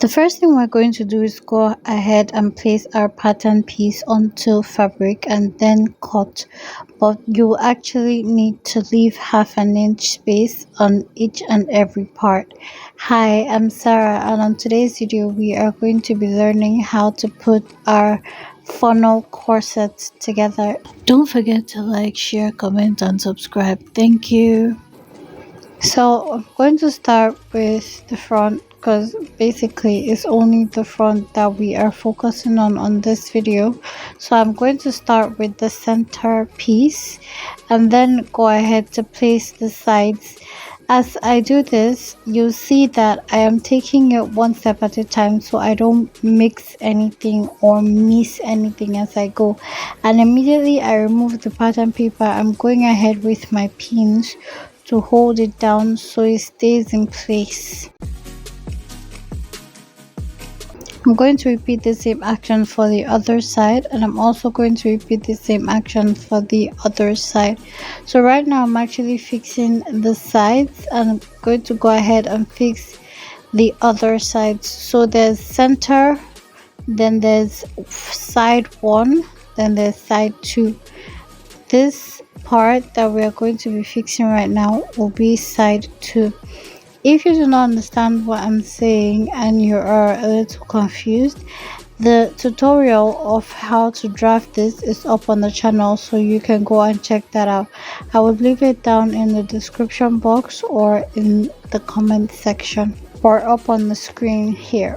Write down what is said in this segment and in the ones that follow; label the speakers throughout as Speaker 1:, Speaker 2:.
Speaker 1: The first thing we're going to do is go ahead and place our pattern piece onto fabric and then cut, but you actually need to leave half an inch space on each and every part. Hi, I'm Sarah, and on today's video we are going to be learning how to put our funnel corset together. Don't forget to like, share, comment and subscribe. Thank you. So I'm going to start with the front because basically it's only the front that we are focusing on this video. So I'm going to start with the center piece and then go ahead to place the sides. As I do this, you'll see that I am taking it one step at a time so I don't mix anything or miss anything as I go. And immediately I remove the pattern paper, I'm going ahead with my pins to hold it down so it stays in place. I'm going to repeat the same action for the other side, and I'm also going to repeat the same action for the other side. So right now I'm actually fixing the sides and I'm going to go ahead and fix the other sides. So there's center, then there's side 1, then there's side 2. This part that we are going to be fixing right now will be side 2. If you do not understand what I'm saying and you are a little confused, the tutorial of how to draft this is up on the channel, so you can go and check that out. I will leave it down in the description box or in the comment section or up on the screen here.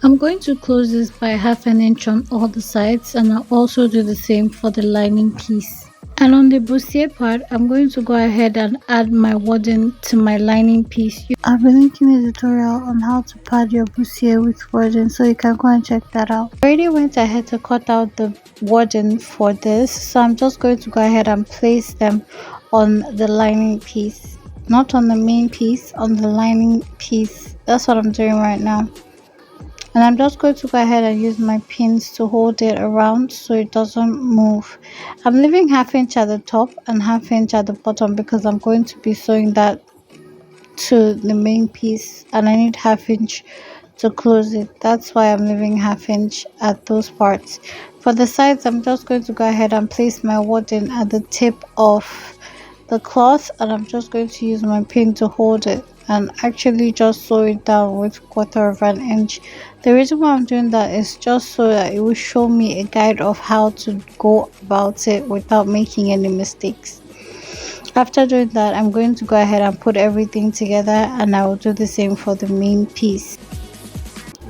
Speaker 1: I'm going to close this by half an inch on all the sides, and I'll also do the same for the lining piece. And on the bustier part, I'm going to go ahead and add my wadding to my lining piece. I'll be linking a tutorial on how to pad your bustier with wadding, so you can go and check that out. I already went ahead to cut out the wadding for this, so I'm just going to go ahead and place them on the lining piece. Not on the main piece, on the lining piece. That's what I'm doing right now. And I'm just going to go ahead and use my pins to hold it around so it doesn't move. I'm leaving half inch at the top and half inch at the bottom because I'm going to be sewing that to the main piece and I need half inch to close it. That's why I'm leaving half inch at those parts. For the sides, I'm just going to go ahead and place my wadding at the tip of the cloth, and I'm just going to use my pin to hold it and actually just sew it down with 1/4 of an inch. The reason why I'm doing that is just so that it will show me a guide of how to go about it without making any mistakes. After doing that, I'm going to go ahead and put everything together, and I will do the same for the main piece.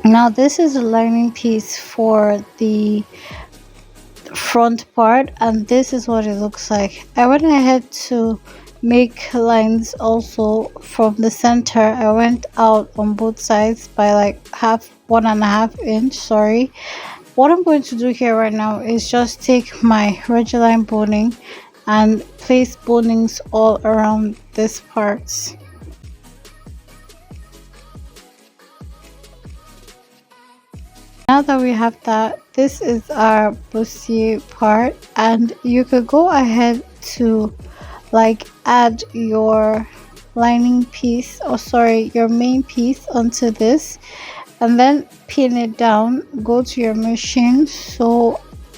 Speaker 1: Now this is a lining piece for the front part, and this is what it looks like. I went ahead to make lines also from the center. I went out on both sides by like 1.5 inch. Sorry. What I'm going to do here right now is just take my regular line boning and place bonings all around this part. Now that we have that, this is our bustier part, and you could go ahead to like add your lining piece, or sorry, your main piece onto this and then pin it down. Go to your machine,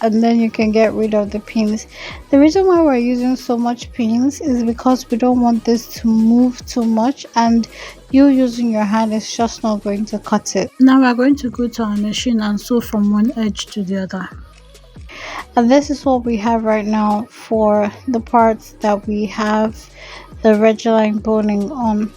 Speaker 1: and then you can get rid of the pins. The reason why we're using so much pins is because we don't want this to move too much, and you using your hand is just not going to cut it. Now we're going to go to our machine and sew from one edge to the other. And this is what we have right now for the parts that we have the regular line boning on.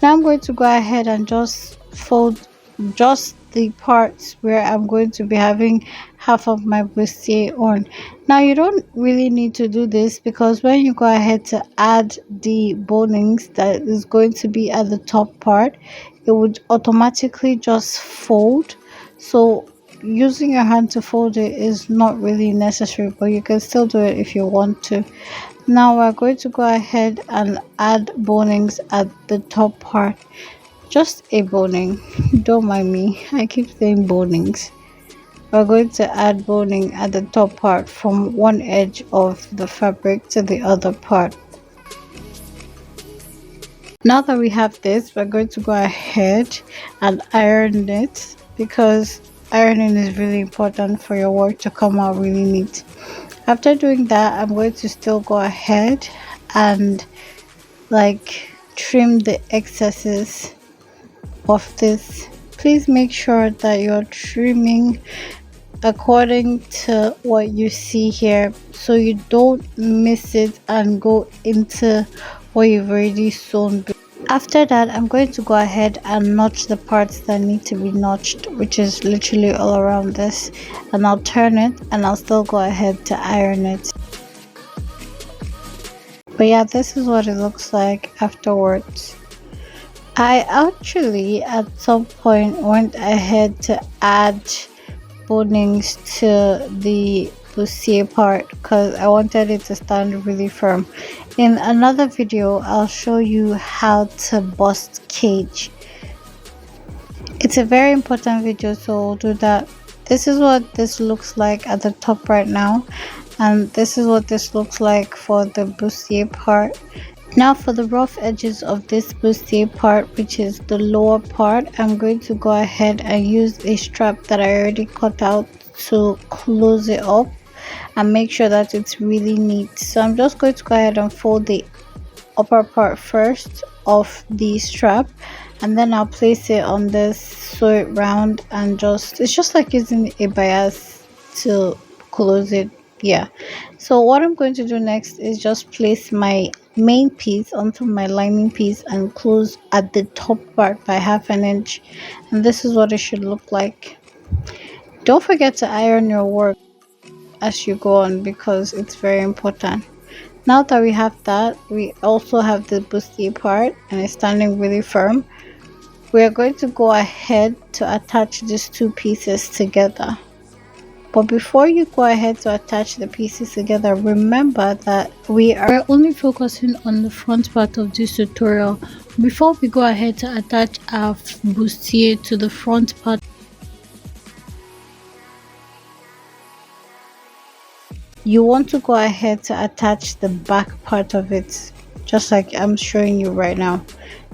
Speaker 1: Now I'm going to go ahead and just fold just the parts where I'm going to be having half of my bustier on. Now you don't really need to do this because when you go ahead to add the bonings that is going to be at the top part, it would automatically just fold. So using your hand to fold it is not really necessary, but you can still do it if you want to. Now we're going to go ahead and add bonings at the top part. Just a boning, don't mind me, I keep saying bonings. we're going to add boning at the top part from one edge of the fabric to the other part. Now that we have this, we're going to go ahead and iron it, because ironing is really important for your work to come out really neat. After doing that, I'm going to still go ahead and like trim the excesses of this. Please make sure that you're trimming according to what you see here, so you don't miss it and go into what you've already sewn. After that, I'm going to go ahead and notch the parts that need to be notched, which is literally all around this, and I'll turn it and I'll still go ahead to iron it. But yeah, this is what it looks like afterwards. I actually at some point went ahead to add bonings to the bustier part because I wanted it to stand really firm. In another video, I'll show you how to bust cage. It's a very important video, so we'll do that. This is what this looks like at the top right now, and this is what this looks like for the bustier part. Now for the rough edges of this bustier part, which is the lower part, I'm going to go ahead and use a strap that I already cut out to close it up and make sure that it's really neat. So I'm just going to go ahead and fold the upper part first of the strap, and then I'll place it on this, sew it round, and it's just like using a bias to close it. Yeah, so what I'm going to do next is just place my main piece onto my lining piece and close at the top part by 1/2 inch, and this is what it should look like. Don't forget to iron your work as you go on, because it's very important. Now that we have that, we also have the bustier part and it's standing really firm. We are going to go ahead to attach these two pieces together. But before you go ahead to attach the pieces together, remember that we are only focusing on the front part of this tutorial. Before we go ahead to attach our bustier to the front part, you want to go ahead to attach the back part of it, just like I'm showing you right now.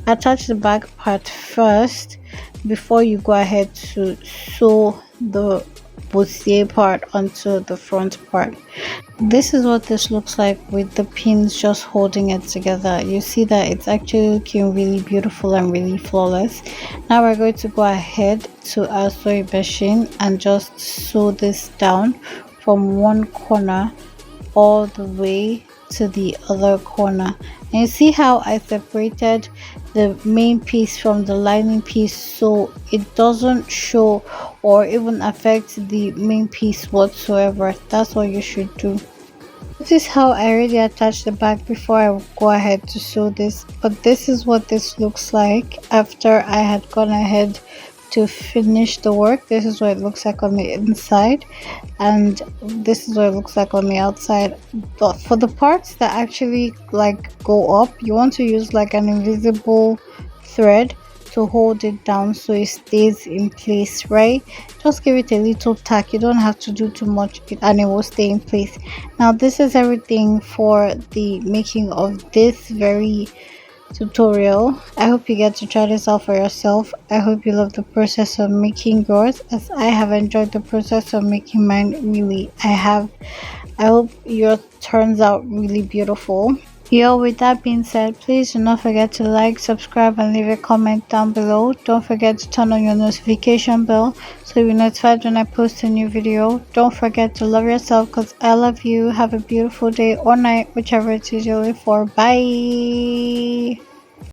Speaker 1: Attach the back part first before you go ahead to sew the bustier part onto the front part. This is what this looks like with the pins just holding it together. You see that it's actually looking really beautiful and really flawless. Now we're going to go ahead to our sewing machine and just sew this down from one corner all the way to the other corner. And you see how I separated the main piece from the lining piece so it doesn't show or even affect the main piece whatsoever. That's what you should do. This is how I already attached the back before I go ahead to sew this, but this is what this looks like after I had gone ahead to finish the work. This is what it looks like on the inside, and this is what it looks like on the outside. But for the parts that actually like go up, you want to use like an invisible thread to hold it down so it stays in place, right? Just give it a little tack. You don't have to do too much and it will stay in place. Now this is everything for the making of this very tutorial. I hope you get to try this out for yourself. I hope you love the process of making yours as I have enjoyed the process of making mine. Really, I have. I hope yours turns out really beautiful. Yo, with that being said, please do not forget to like, subscribe, and leave a comment down below. Don't forget to turn on your notification bell so you'll be notified when I post a new video. Don't forget to love yourself because I love you. Have a beautiful day or night, whichever it is you live for. Bye.